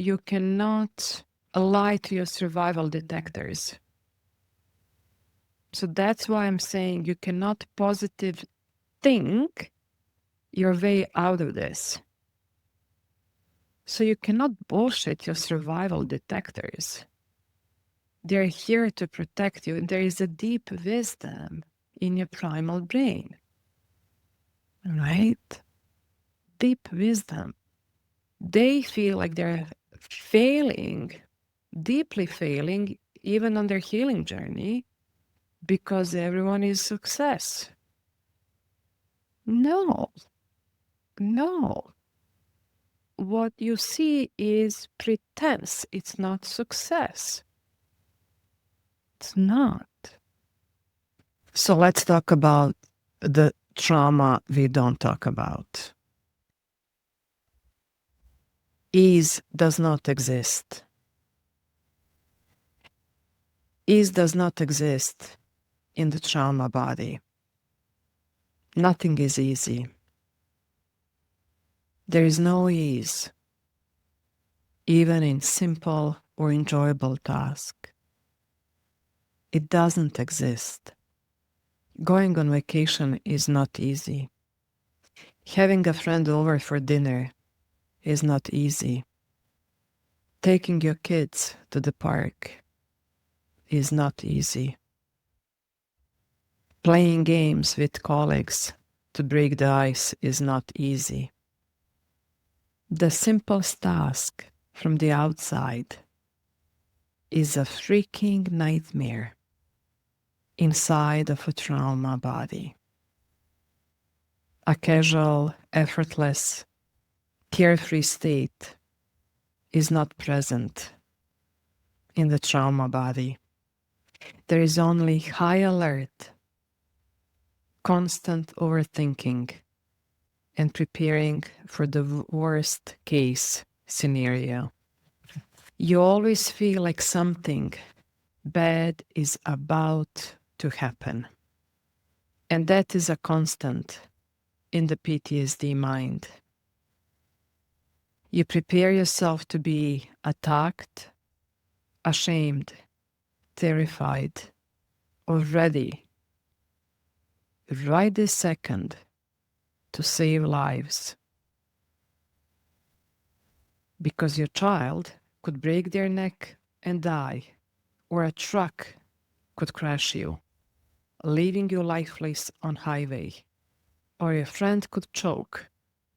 you cannot lie to your survival detectors. So that's why I'm saying you cannot positive think your way out of this. So you cannot bullshit your survival detectors. They're here to protect you. There is a deep wisdom in your primal brain, right? Deep wisdom. They feel like they're failing, deeply failing, even on their healing journey, because everyone is success. No, no. What you see is pretense. It's not success. It's not. So let's talk about the trauma we don't talk about. Ease does not exist. Ease does not exist in the trauma body. Nothing is easy. There is no ease, even in simple or enjoyable tasks. It doesn't exist. Going on vacation is not easy. Having a friend over for dinner is not easy. Taking your kids to the park is not easy. Playing games with colleagues to break the ice is not easy. The simplest task from the outside is a freaking nightmare inside of a trauma body. A casual, effortless, carefree state is not present in the trauma body. There is only high alert, constant overthinking, and preparing for the worst case scenario. You always feel like something bad is about to happen. And that is a constant in the PTSD mind. You prepare yourself to be attacked, ashamed, terrified, or ready right this second to save lives. Because your child could break their neck and die, or a truck could crash you, leaving you lifeless on highway, or your friend could choke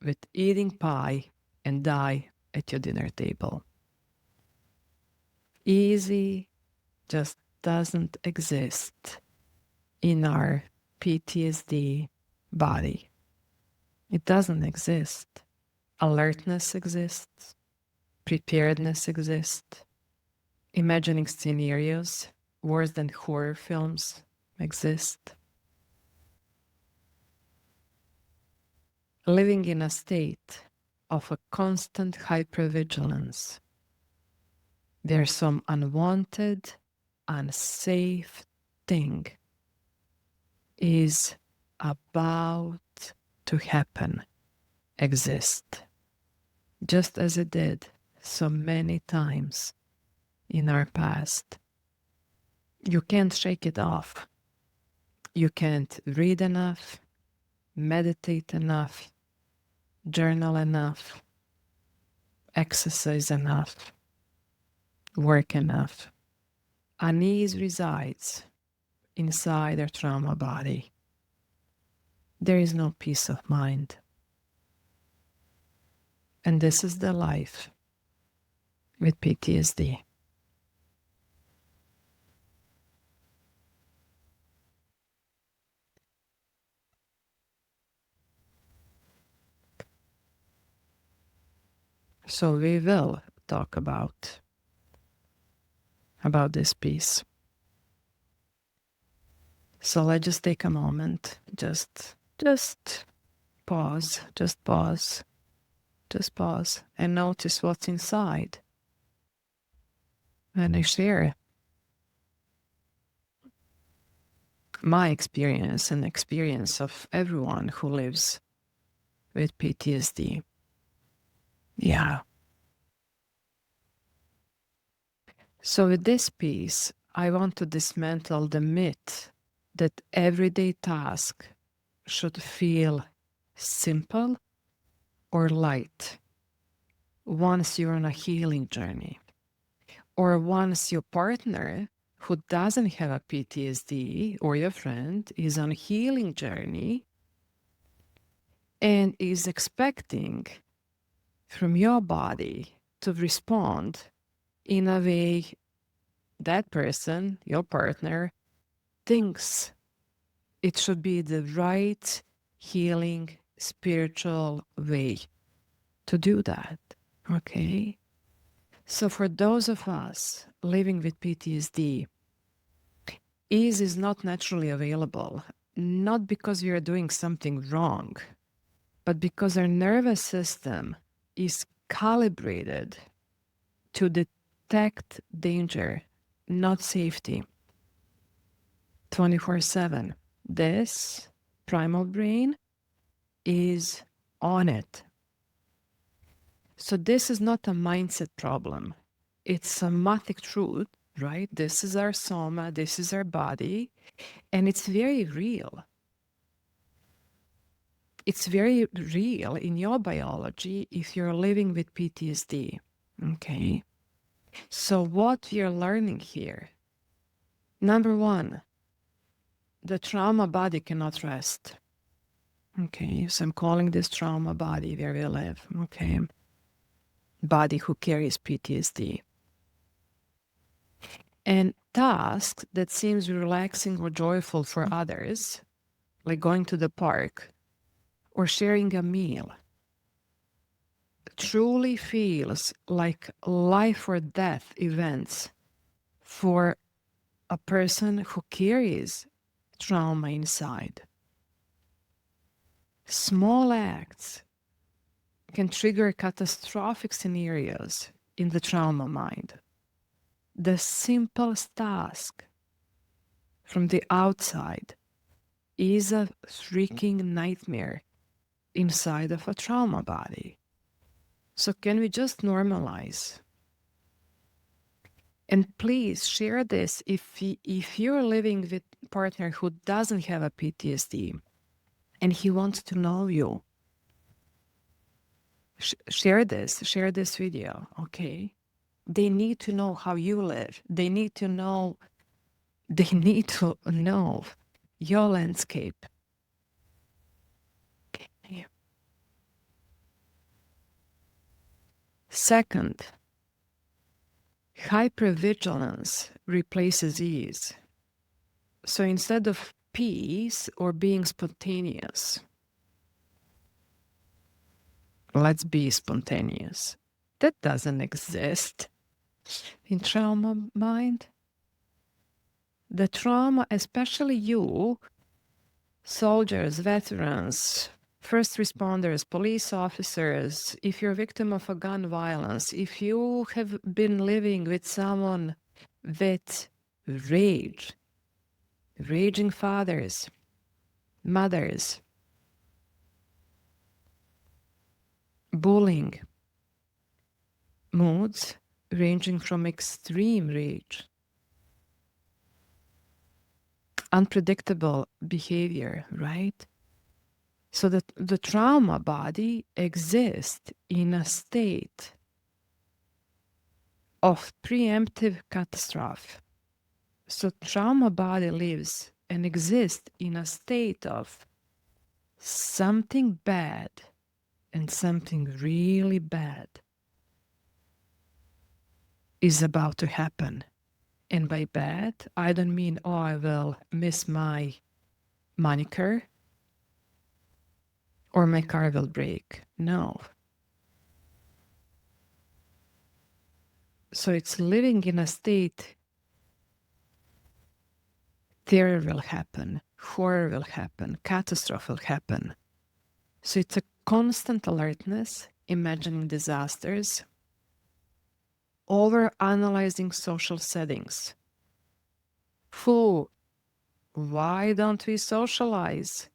with eating pie and die at your dinner table. Easy just doesn't exist in our PTSD body. It doesn't exist. Alertness exists. Preparedness exists. Imagining scenarios worse than horror films exist. Living in a state of a constant hypervigilance, where some unwanted, unsafe thing is about to happen, exist, just as it did so many times in our past. You can't shake it off. You can't read enough, meditate enough, journal enough, exercise enough, work enough. Unease resides inside our trauma body. There is no peace of mind. And this is the life with PTSD. So we will talk about this piece. So let's just take a moment, just pause, and notice what's inside. And I share my experience and experience of everyone who lives with PTSD. Yeah. So with this piece, I want to dismantle the myth that everyday task should feel simple or light once you're on a healing journey, or once your partner who doesn't have a PTSD or your friend is on a healing journey and is expecting from your body to respond in a way that person, your partner, thinks it should be the right healing spiritual way to do that. Okay? So for those of us living with PTSD, ease is not naturally available, not because we are doing something wrong, but because our nervous system is calibrated to detect danger, not safety, 24/7. This primal brain is on it. So this is not a mindset problem. It's somatic truth, right? This is our soma, this is our body, and it's very real. It's very real in your biology if you're living with PTSD. Okay. So what we are learning here, number one, the trauma body cannot rest. Okay, so I'm calling this trauma body where we live. Okay, body who carries PTSD. And tasks that seems relaxing or joyful for others, like going to the park or sharing a meal, truly feels like life or death events for a person who carries trauma inside. Small acts can trigger catastrophic scenarios in the trauma mind. The simplest task from the outside is a freaking nightmare inside of a trauma body. So can we just normalize? And please share this if you're living with a partner who doesn't have a PTSD and he wants to know you. Share this video, okay? They need to know how you live. They need to know your landscape. Okay. Second, hypervigilance replaces ease. So instead of peace or being spontaneous, let's be spontaneous. That doesn't exist in trauma mind. The trauma, especially you, soldiers, veterans, first responders, police officers, if you're a victim of a gun violence, if you have been living with someone with raging fathers, mothers, bullying, moods ranging from extreme rage, unpredictable behavior, right? So that the trauma body exists in a state of preemptive catastrophe. So trauma body lives and exists in a state of something bad and something really bad is about to happen. And by bad, I don't mean, oh, I will miss my manicure or my car will break. No. So it's living in a state, terror will happen, horror will happen, catastrophe will happen. So it's a constant alertness, imagining disasters, over analyzing social settings. Why don't we socialize?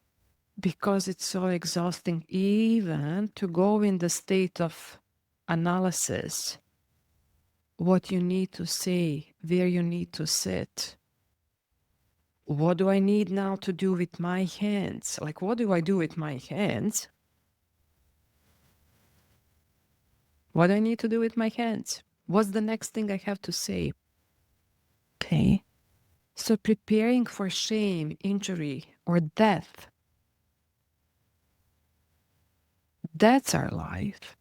Because it's so exhausting even to go in the state of analysis what you need to say, where you need to sit. What do I need now to do with my hands? Like, what do I do with my hands? What do I need to do with my hands? What's the next thing I have to say? Okay. So preparing for shame, injury, or death, that's our life.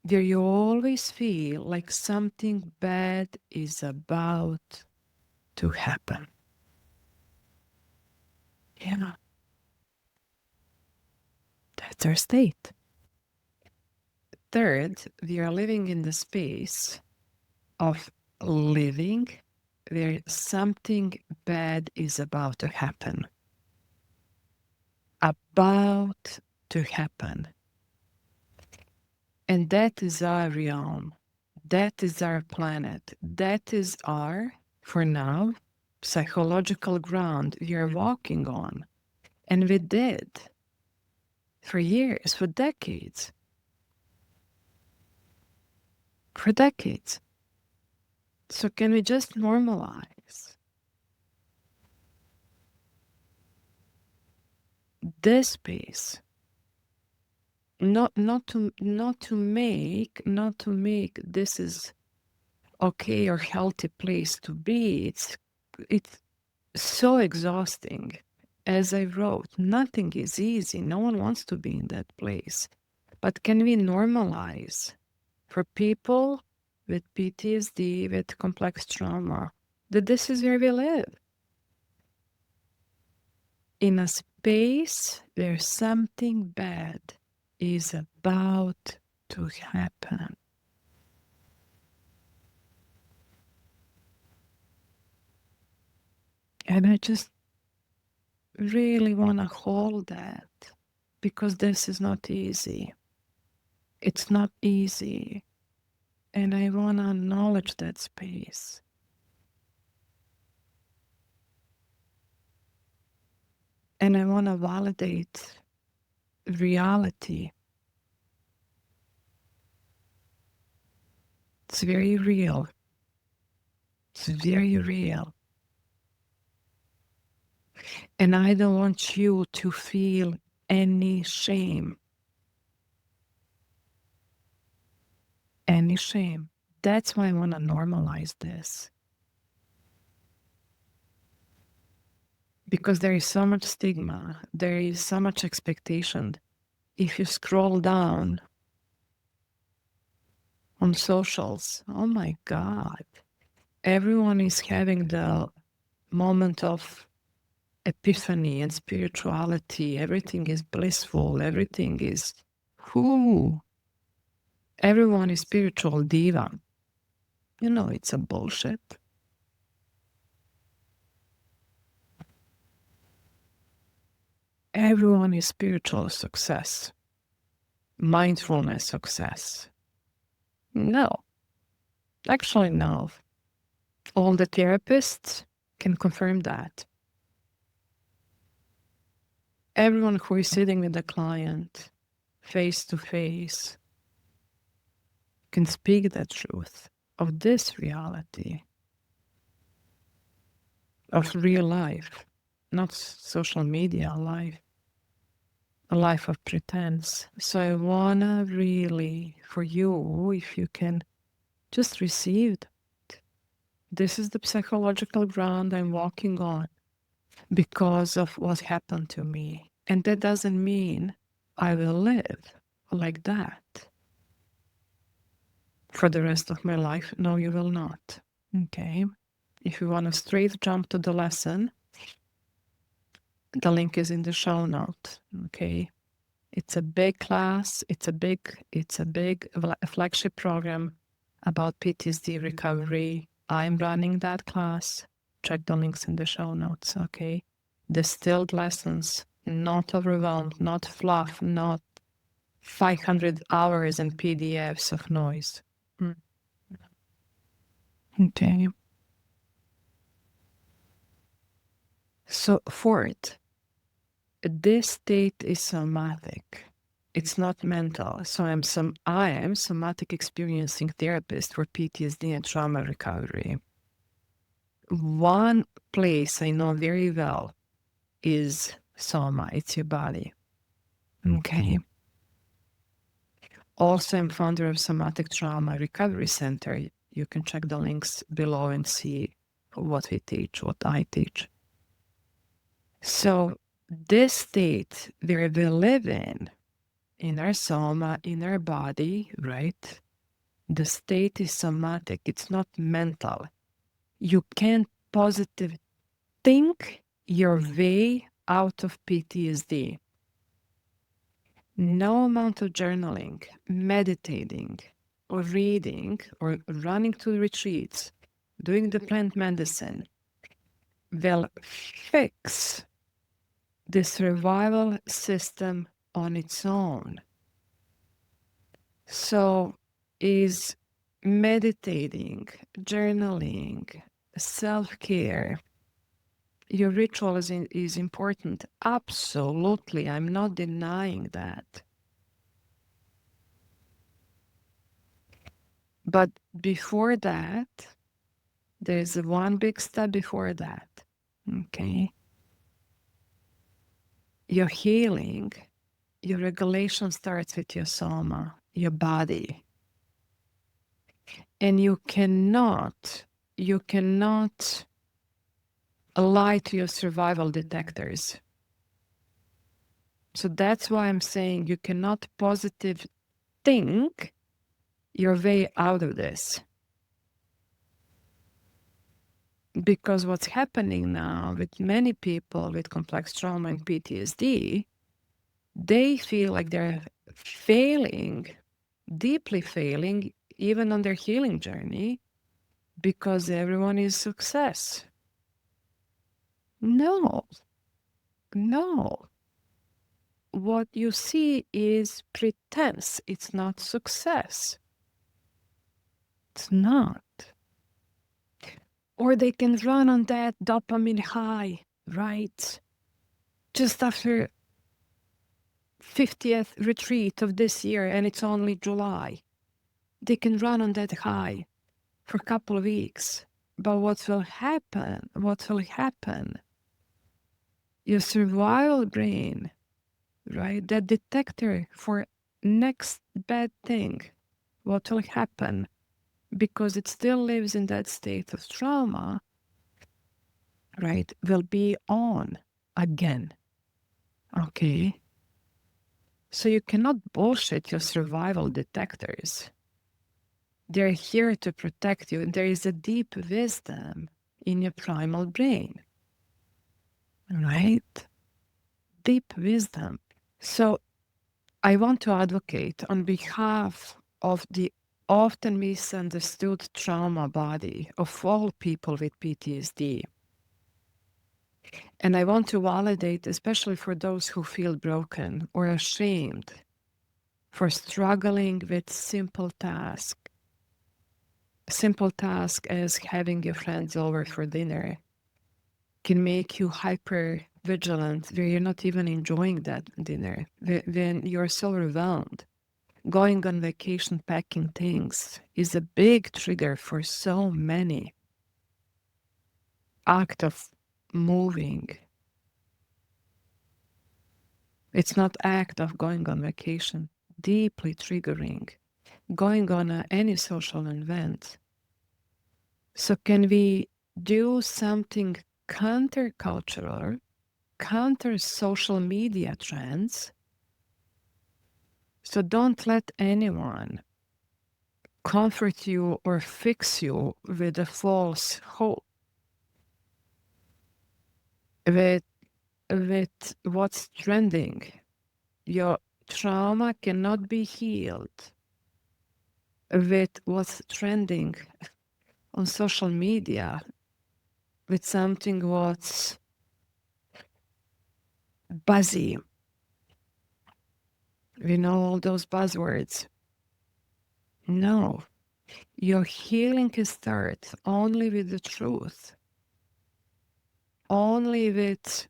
Where you always feel like something bad is about to happen. Yeah. That's our state. Third, we are living in the space of living where something bad is about to happen. About to happen. And that is our realm. That is our planet. That is our, for now, psychological ground we are walking on. And we did for years, for decades. For decades. So can we just normalize this space? Not to make this is okay or healthy place to be. It's so exhausting. As I wrote, nothing is easy. No one wants to be in that place. But can we normalize for people with PTSD, with complex trauma, that this is where we live? In a space where something bad is about to happen. And I just really want to hold that, because this is not easy. It's not easy. And I want to acknowledge that space. And I want to validate reality. It's very real. It's very real. And I don't want you to feel any shame. Any shame. That's why I want to normalize this. Because there is so much stigma, there is so much expectation. If you scroll down on socials, oh my God, everyone is having the moment of epiphany and spirituality. Everything is blissful. Everything is, whoo, everyone is spiritual diva. You know, it's a bullshit. Everyone is spiritual success, mindfulness success. No, actually, no. All the therapists can confirm that. Everyone who is sitting with the client face to face can speak the truth of this reality, of real life, not social media life, a life of pretense. So I wanna really, for you, if you can just receive it. This is the psychological ground I'm walking on because of what happened to me. And that doesn't mean I will live like that for the rest of my life. No, you will not. Okay. If you want to straight jump to the lesson, the link is in the show note. Okay. It's a big class. It's a big flagship program about PTSD recovery. I'm running that class. Check the links in the show notes. Okay. Distilled lessons, not overwhelmed, not fluff, not 500 hours and PDFs of noise. Okay. So fourth, this state is somatic. It's not mental. So I am somatic experiencing therapist for PTSD and trauma recovery. One place I know very well is soma. It's your body. Okay. Also, I'm founder of Somatic Trauma Recovery Center. You can check the links below and see what we teach, what I teach. So this state where we live in our soma, in our body, right? The state is somatic. It's not mental. You can't positive think your way out of PTSD. No amount of journaling, meditating, or reading, or running to retreats, doing the plant medicine will fix the survival system on its own. So is meditating, journaling, self-care, your ritual is important. Absolutely, I'm not denying that. But before that, there's one big step before that. Okay. Your healing, your regulation starts with your soma, your body. And you cannot lie to your survival detectors. So that's why I'm saying you cannot positive think your way out of this. Because what's happening now with many people with complex trauma and PTSD, they feel like they're failing, deeply failing, even on their healing journey, because everyone is success. No. What you see is pretense. It's not success. It's not. Or they can run on that dopamine high, right? Just after 50th retreat of this year, and it's only July. They can run on that high for a couple of weeks. But what will happen? Your survival brain, right? That detector for next bad thing, what will happen? Because it still lives in that state of trauma, right, will be on again. Okay? So you cannot bullshit your survival detectors. They're here to protect you. There is a deep wisdom in your primal brain, right? Deep wisdom. So I want to advocate on behalf of the often misunderstood trauma body of all people with PTSD. And I want to validate, especially for those who feel broken or ashamed for struggling with simple tasks. Simple task as having your friends over for dinner can make you hyper vigilant where you're not even enjoying that dinner, when you're so overwhelmed. Going on vacation, packing things is a big trigger for so many. Act of moving. It's not act of going on vacation, deeply triggering. Going on any social event. So can we do something countercultural, counter social media trends? So don't let anyone comfort you or fix you with a false hope, with what's trending. Your trauma cannot be healed with what's trending on social media, with something what's buzzy. We know all those buzzwords. No, your healing can start only with the truth, only with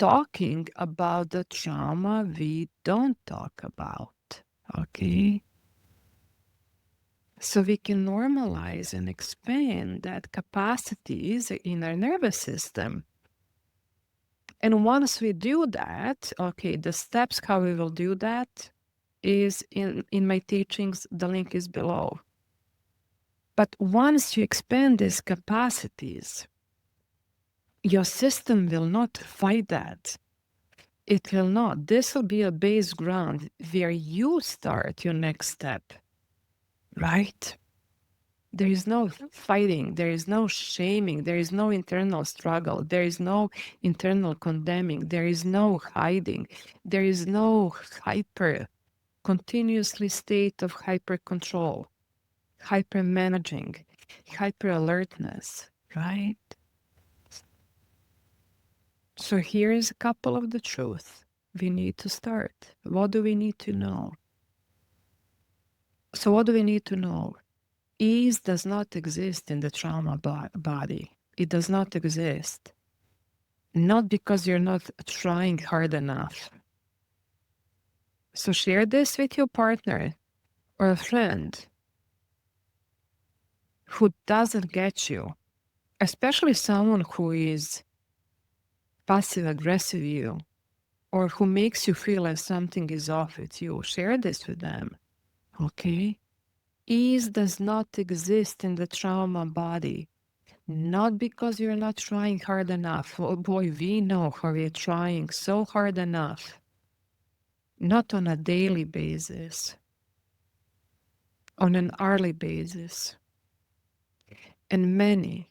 talking about the trauma we don't talk about. Okay? So we can normalize and expand that capacities in our nervous system. And once we do that, okay, the steps how we will do that is in my teachings, the link is below. But once you expand these capacities, your system will not fight that. It will not. This will be a base ground where you start your next step, right? There is no fighting, there is no shaming, there is no internal struggle, there is no internal condemning, there is no hiding, there is no continuously state of hyper control, hyper managing, hyper alertness, right? So here is a couple of the truth we need to start. What do we need to know? So what do we need to know? Ease does not exist in the trauma body. It does not exist. Not because you're not trying hard enough. So share this with your partner or a friend who doesn't get you, especially someone who is passive aggressive you or who makes you feel like something is off with you. Share this with them, okay? Ease does not exist in the trauma body. Not because you're not trying hard enough. Oh boy, we know how we're trying so hard enough. Not on a daily basis, on an hourly basis, and many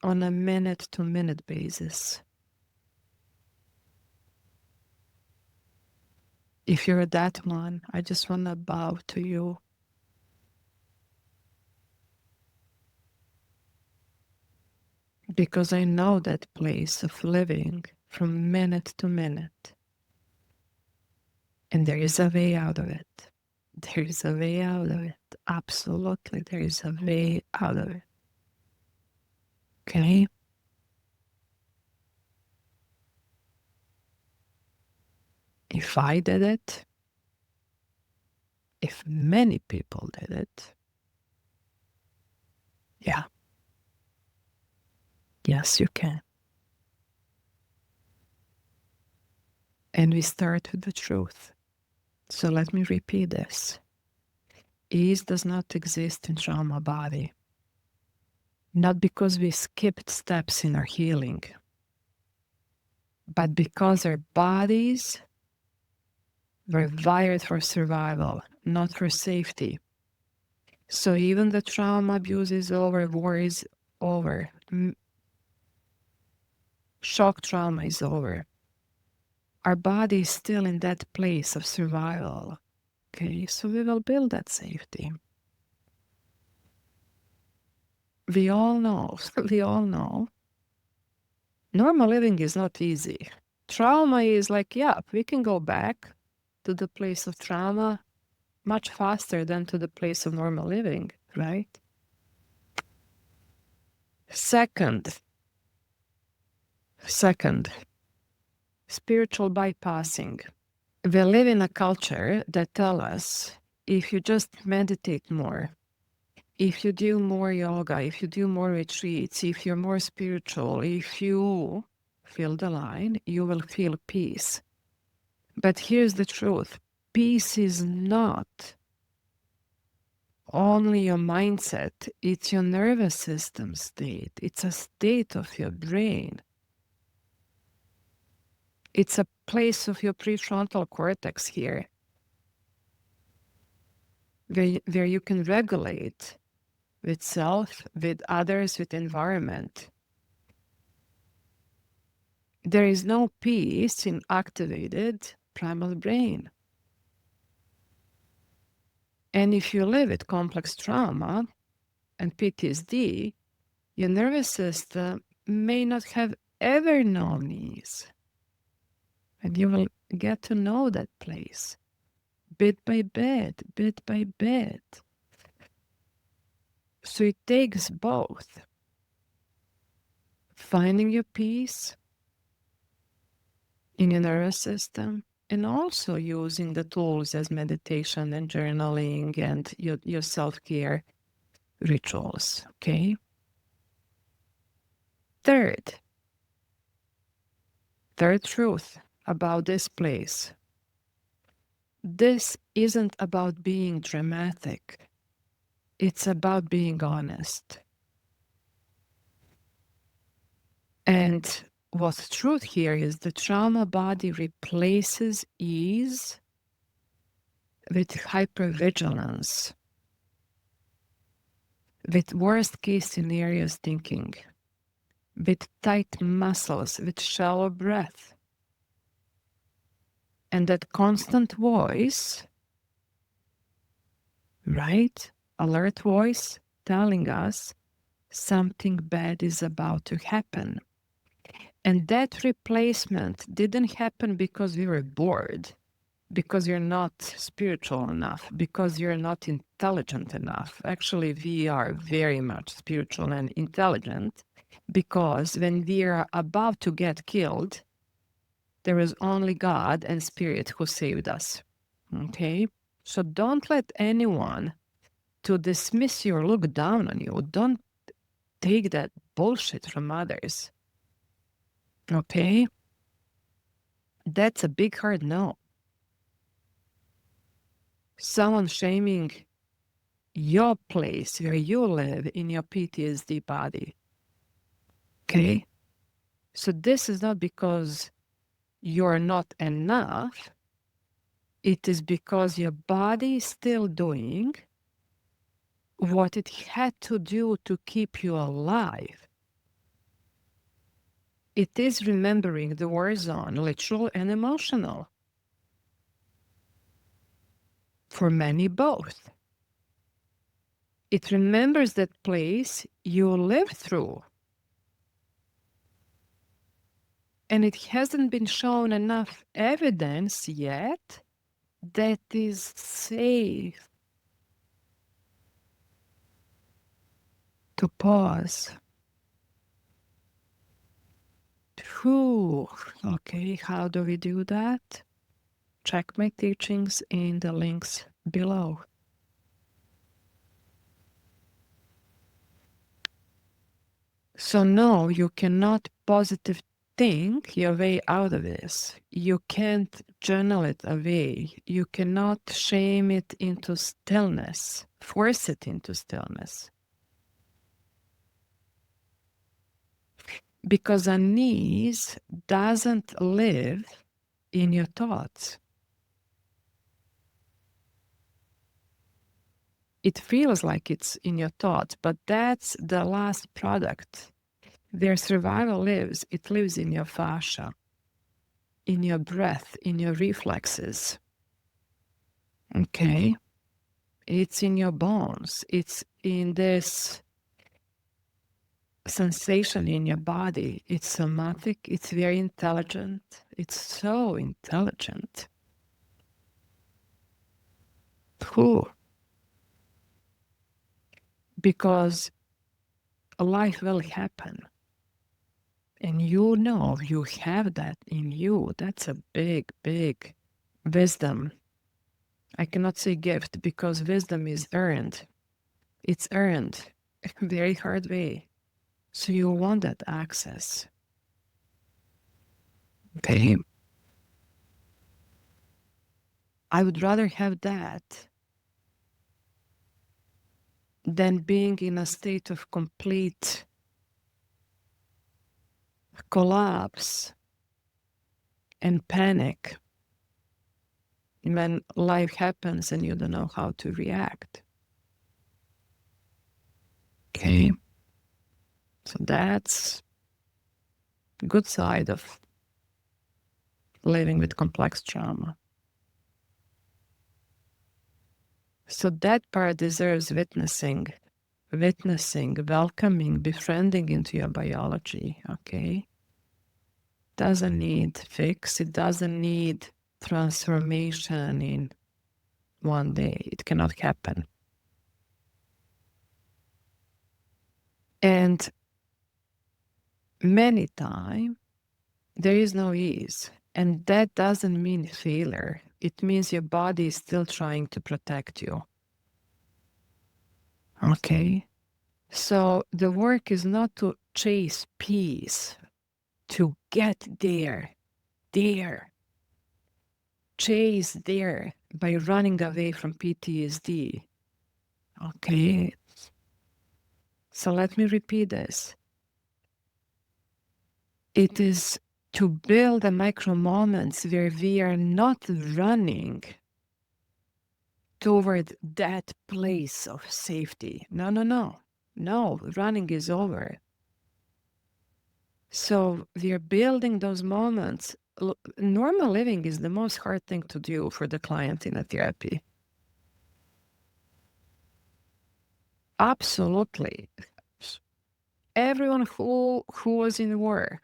on a minute-to-minute basis. If you're that one, I just want to bow to you. Because I know that place of living from minute to minute. And there is a way out of it. There is a way out of it. Absolutely, there is a way out of it. Okay? If I did it, if many people did it, yeah. Yes, you can. And we start with the truth. So let me repeat this. Ease does not exist in trauma body. Not because we skipped steps in our healing, but because our bodies were wired for survival, not for safety. So even the trauma abuse is over, war is over, shock trauma is over. Our body is still in that place of survival. Okay, so we will build that safety. We all know, normal living is not easy. Trauma is like, yeah, we can go back to the place of trauma much faster than to the place of normal living, right? Second, spiritual bypassing. We live in a culture that tells us if you just meditate more, if you do more yoga, if you do more retreats, if you're more spiritual, if you feel the line, you will feel peace. But here's the truth. Peace is not only your mindset, it's your nervous system state. It's a state of your brain. It's a place of your prefrontal cortex here, where you can regulate with self, with others, with environment. There is no peace in activated primal brain. And if you live with complex trauma and PTSD, your nervous system may not have ever known ease. And you will get to know that place bit by bit, bit by bit. So it takes both. Finding your peace in your nervous system, and also using the tools as meditation and journaling and your self-care rituals, okay? Third truth about this place. This isn't about being dramatic. It's about being honest. And what's truth here is the trauma body replaces ease with hypervigilance, with worst case scenarios thinking, with tight muscles, with shallow breath. And that constant voice, right? Alert voice telling us something bad is about to happen. And that replacement didn't happen because we were bored, because you're not spiritual enough, because you're not intelligent enough. Actually, we are very much spiritual and intelligent, because when we are about to get killed, there is only God and Spirit who saved us. Okay? So don't let anyone to dismiss you or look down on you. Don't take that bullshit from others. Okay? That's a big hard no. Someone shaming your place where you live in your PTSD body. Okay? So this is not because you're not enough. It is because your body is still doing what it had to do to keep you alive. It is remembering the war zone, literal and emotional. For many, both. It remembers that place you lived through. And it hasn't been shown enough evidence yet that is safe to pause. Whew. Okay, how do we do that? Check my teachings in the links below. So no, you cannot positive think your way out of this. You can't journal it away. You cannot shame it into stillness, force it into stillness. Because unease doesn't live in your thoughts. It feels like it's in your thoughts, but that's the last product. Where survival lives, it lives in your fascia, in your breath, in your reflexes. Okay? It's in your bones. It's in this sensation in your body. It's somatic. It's very intelligent. It's so intelligent. Whew. Because life will happen. And you know you have that in you. That's a big, big wisdom. I cannot say gift because wisdom is earned. It's earned a very hard way. So you want that access. Okay. I would rather have that than being in a state of complete collapse and panic when life happens and you don't know how to react. Okay. So that's the good side of living with complex trauma. So that part deserves witnessing, welcoming, befriending into your biology, okay? Doesn't need fix, it doesn't need transformation in one day. It cannot happen. And many times, there is no ease. And that doesn't mean failure. It means your body is still trying to protect you. Okay? So the work is not to chase peace, to get there. Chase there by running away from PTSD. Okay? So let me repeat this. It is to build the micro moments where we are not running toward that place of safety. No. Running is over. So we are building those moments. Normal living is the most hard thing to do for the client in a therapy. Absolutely. Everyone who was in war.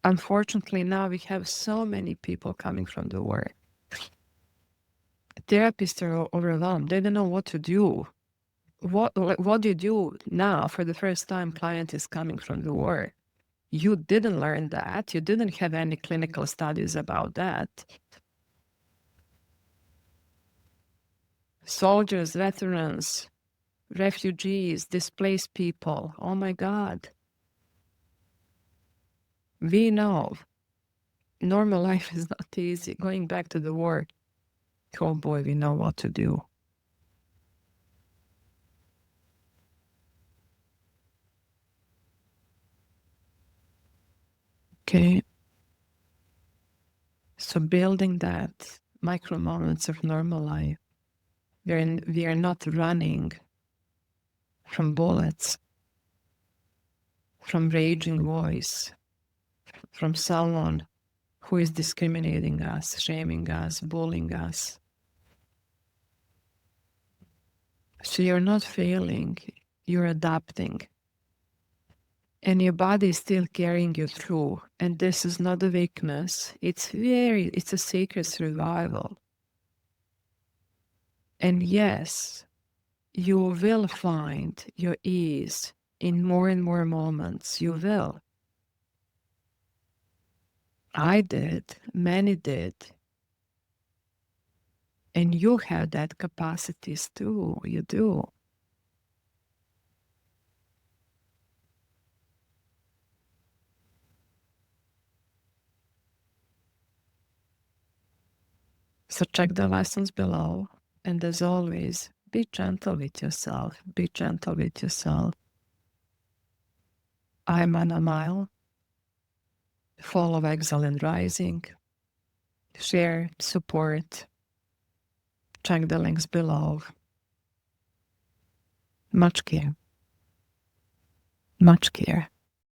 Unfortunately, now we have so many people coming from the war. Therapists are overwhelmed. They don't know what to do. What do you do now for the first time client is coming from the war? You didn't learn that. You didn't have any clinical studies about that. Soldiers, veterans, refugees, displaced people. Oh my God. We know normal life is not easy. Going back to the war, oh boy, we know what to do. Okay. So building that micro moments of normal life, we are not running from bullets, from raging voice, from someone who is discriminating us, shaming us, bullying us. So you're not failing, you're adapting. And your body is still carrying you through. And this is not a weakness. It's a sacred survival. And yes, you will find your ease in more and more moments. You will. I did. Many did. And you have that capacities too. You do. So check the lessons below. And as always, be gentle with yourself. Be gentle with yourself. I'm Ana Mael. Follow Exiled and Rising. Share, support. Check the links below. Much care. Much care.